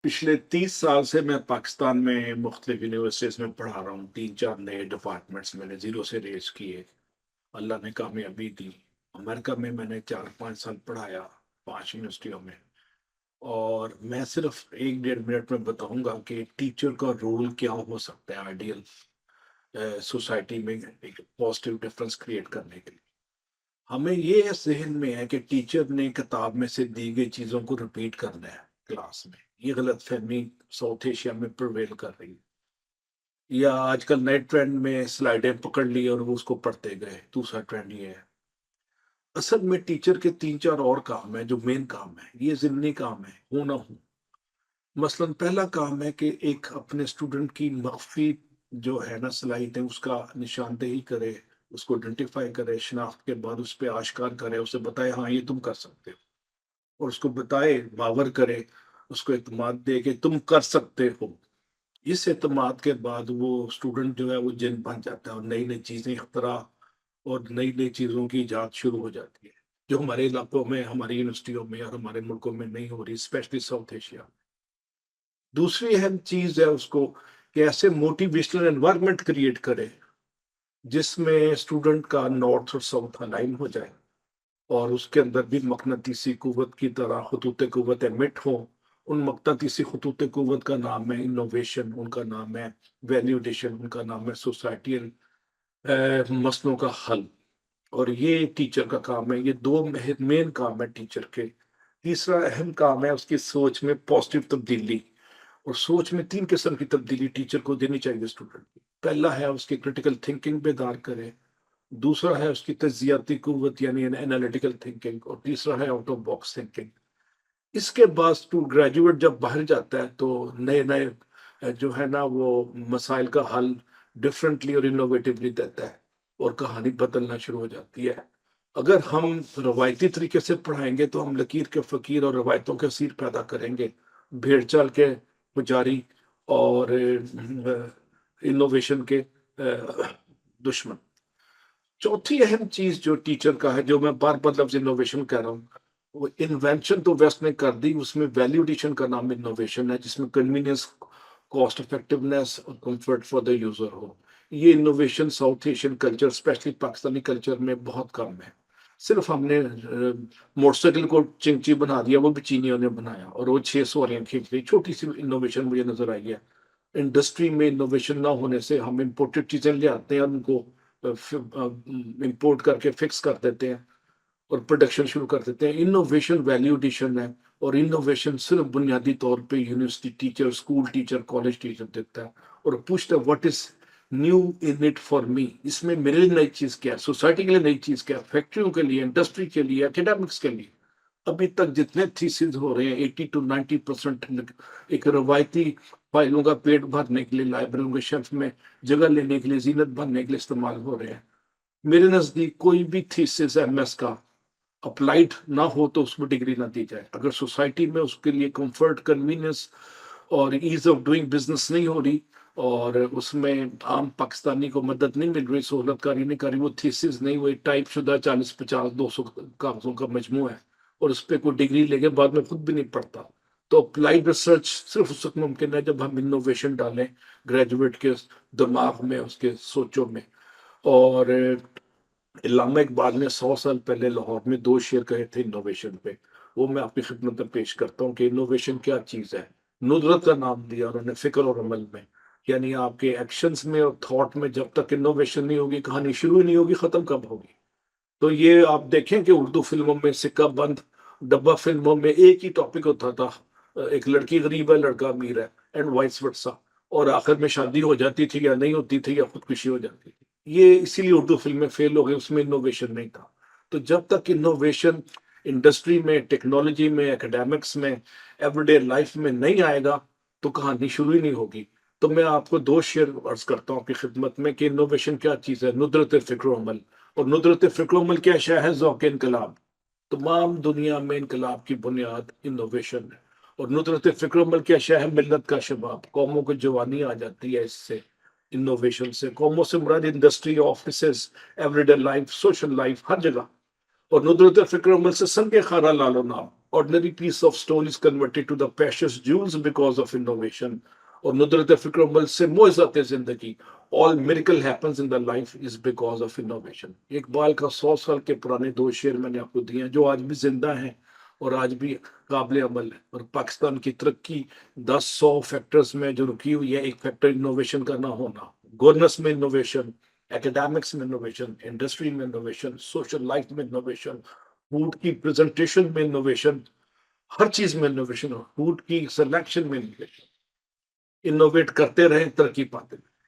पिछले 30 साल से मैं पाकिस्तान में मुख्तलिफ यूनिवर्सिटीज़ में पढ़ा रहा हूँ। 3-4 नए डिपार्टमेंट्स मैंने ज़ीरो से रेज़ किए। अल्लाह ने कामयाबी दी। अमेरिका में मैंने 4-5 साल पढ़ाया, 5 यूनिवर्सिटियों में। और मैं सिर्फ़ 1 डेढ़ मिनट में बताऊँगा कि टीचर का रोल क्या हो सकता है आइडियल सोसाइटी में एक पॉज़िटिव डिफ़रेंस क्रिएट करने के लिए। हमें ये ज़हन में है कि टीचर ने किताब में से दी गई चीज़ों को रिपीट करना है क्लास में। ये गलतफ़हमी साउथ एशिया में प्रिवेल कर रही है। या आजकल नए ट्रेंड में स्लाइडें पकड़ ली और वो उसको पढ़ते गए। दूसरा ट्रेंड ये है। असल में टीचर के 3-4 और काम हैं जो मेन काम है। ये ज़िमनी काम है, हो ना हो। मसलन पहला काम है कि एक अपने स्टूडेंट की मख्फ़ी जो है ना सलाहियत है उसका निशानदेही करे, उसको आइडेंटिफ़ाई करे, शिनाख्त के बाद उस पे आश्कार करे, उसे बताए हाँ, ये तुम कर सकते हो। और उसको बताए, बावर करे, उसको एतमाद दे कि तुम कर सकते हो। इस एतमाद के बाद वो स्टूडेंट जो है वो जिन बन जाता है और नई-नई चीज़ें इख्तरा और नई-नई चीज़ों की इजाद शुरू हो जाती है, जो हमारे इलाकों में, हमारी यूनिवर्सिटियों में और हमारे मुल्कों में नहीं हो रही, स्पेशली साउथ एशिया। दूसरी अहम चीज़ है उसको कि ऐसे मोटिवेशनल एनवायरनमेंट क्रिएट करे, जिसमें स्टूडेंट का नॉर्थ और साउथ अलाइन हो जाए और उसके अंदर भी मकनातीसी कुव्वत की तरह खतूत कुव्वत एमिट हों। उन मकनातीसी खतूत कुव्वत का नाम है इनोवेशन, उनका नाम है वैल्यू एडिशन, उनका नाम है सोसाइटियल मसलों का हल। और ये टीचर का काम है, ये 2 मेन काम है टीचर के। तीसरा अहम काम है उसकी सोच में पॉजिटिव तब्दीली। और सोच में 3 किस्म की तब्दीली टीचर को देनी चाहिए स्टूडेंट की। पहला है उसकी क्रिटिकल थिंकिंग बेदार करे, दूसरा है उसकी तज्जियाती कुव्वत यानी एनालिटिकल थिंकिंग और तीसरा है आउट ऑफ बॉक्स थिंकिंग। इसके बाद ग्रेजुएट जब बाहर जाता है तो नए-नए जो है ना वो मसाइल का हल डिफरेंटली और इनोवेटिवली देता है और कहानी बदलना शुरू हो जाती है। अगर हम रवायती तरीके से पढ़ाएँगे तो हम लकीर के फ़कीर और रवायतों के असीर पैदा करेंगे। भेड़-चाल के पुजारी और इनोवेशन के दुश्मन। चौथी अहम चीज़ जो टीचर का है, जो मैं बार-बार लफ्ज़ इनोवेशन कह रहा हूँ, वो इन्वेंशन तो वेस्ट ने कर दी, उसमें वैल्यू एडिशन का नाम इनोवेशन है, जिसमें कन्वीनियंस, कॉस्ट इफेक्टिवनेस और कम्फर्ट फॉर द यूज़र हो। ये innovation south Asian culture, specially Pakistani culture में बहुत कम है। सिर्फ़ हमने मोटरसाइकिल को चिंची बना दिया, वो भी चीनियों ने बनाया और वो 6 सवारियाँ खींच ली। छोटी-सी इनोवेशन मुझे नज़र आई है। इंडस्ट्री में इनोवेशन ना होने से हम इम्पोर्टेड चीज़ें ले आते हैं और उनको इम्पोर्ट करके फिक्स कर देते हैं और प्रोडक्शन शुरू कर देते हैं। इनोवेशन वैल्यू एडिशन है और इनोवेशन सिर्फ बुनियादी तौर पे university teacher, school teacher, college teacher देता है और पूछता है what is new in it for me? इसमें मेरे लिए नई चीज़ क्या है? सोसाइटी के लिए नई चीज़ क्या है? फैक्ट्रियों के लिए, इंडस्ट्री के लिए, एकेडमिक्स के लिए। अभी तक जितने थीसिस हो रहे हैं 80 टू 90% एक रवायती फाइलों का पेट भरने के लिए, लाइब्रेरियों के शेल्फ में जगह लेने के लिए, ज़ीनत भरने के लिए इस्तेमाल हो रहे हैं। मेरे नज़दीक कोई भी थीसिस एमएस का अप्लाइड ना हो तो उसमें डिग्री ना दी जाए। अगर सोसाइटी में उसके लिए कंफर्ट, कन्वीनियंस और ईज़ ऑफ डूइंग बिज़नेस नहीं हो रही और उसमें आम पाकिस्तानी को मदद नहीं मिल रही, सहूलतकारी नहीं कर रही, वो थीसिस नहीं, वो एक टाइपशुदा 40, 50, 200 कागज़ों का मजमू है और उस पे कोई डिग्री लेके बाद में खुद भी नहीं पढ़ता। तो अप्लाइड रिसर्च सिर्फ़ उस वक़्त मुमकिन है जब हम इनोवेशन डालें ग्रेजुएट के दिमाग में, उसके सोचों में। और अल्लामा इकबाल ने 100 साल पहले लाहौर में 2 शेर कहे थे इनोवेशन पे। वो मैं आपकी खिदमत में पेश करता हूँ कि इनोवेशन क्या चीज़ है। नुदरत का नाम दिया उन्होंने फ़िक्र और अमल में। यानी आपके एक्शंस में और थॉट में जब तक इनोवेशन नहीं होगी, कहानी शुरू ही नहीं होगी, ख़त्म कब होगी? तो ये आप देखें कि उर्दू फ़िल्मों में सिक्का बंद, डब्बा फ़िल्मों में एक ही टॉपिक होता था। एक लड़की गरीब है, लड़का अमीर है एंड वाइस वर्सा और आखिर में शादी हो जाती थी या नहीं होती थी या खुदकुशी हो जाती थी। ये इसीलिए उर्दू फ़िल्में फ़ेल हो गई, उसमें इनोवेशन नहीं था। तो जब तक इनोवेशन इंडस्ट्री में, टेक्नोलॉजी में, एकेडमिक्स में, एवरीडे लाइफ़ में नहीं आएगा, तो कहानी शुरू ही नहीं होगी। तो मैं आपको 2 शेर अर्ज़ करता हूँ आपकी खिदमत में कि इनोवेशन क्या चीज़ है? नुदरत फ़िक्र व अमल। और नुदरत फ़िक्र अमल क्या शय है? ज़ौक़ इनकलाब। तमाम दुनिया में इनकलाब की बुनियाद इनोवेशन है। और नुदरत फ़िक्र अमल क्या शय है? मिल्लत का शबाब। कौमों को जवानी आ जाती है इससे, इनोवेशन से। कौमों से मुराद industry, offices, everyday life, social life, हर जगह। और नुदरत फ़िक्र अमल से संग खारा लालो नाम। ordinary piece of stone is converted to the precious jewels because of innovation. اور ندرت فکر عمل سے معزت زندگی. all miracle happens in the life is because of innovation. Iqbal کا 100 سال کے پرانے 2 شعر میں نے آپ کو دیے ہیں جو آج بھی زندہ ہیں اور آج بھی قابل عمل ہے. اور پاکستان کی ترقی 10-100 فیکٹرز میں جو رکی ہوئی ہے، ایک فیکٹر انوویشن کا نہ ہونا. گورننس میں انوویشن، ایکیڈیمکس میں انوویشن، انڈسٹری میں انوویشن، سوشل لائف میں انوویشن، فوڈ کی پریزنٹیشن میں انوویشن، ہر چیز میں انوویشن، فوڈ کی سلیکشن میں انوویشن. انوویٹ کرتے رہیں، ترقی پاتے رہیں.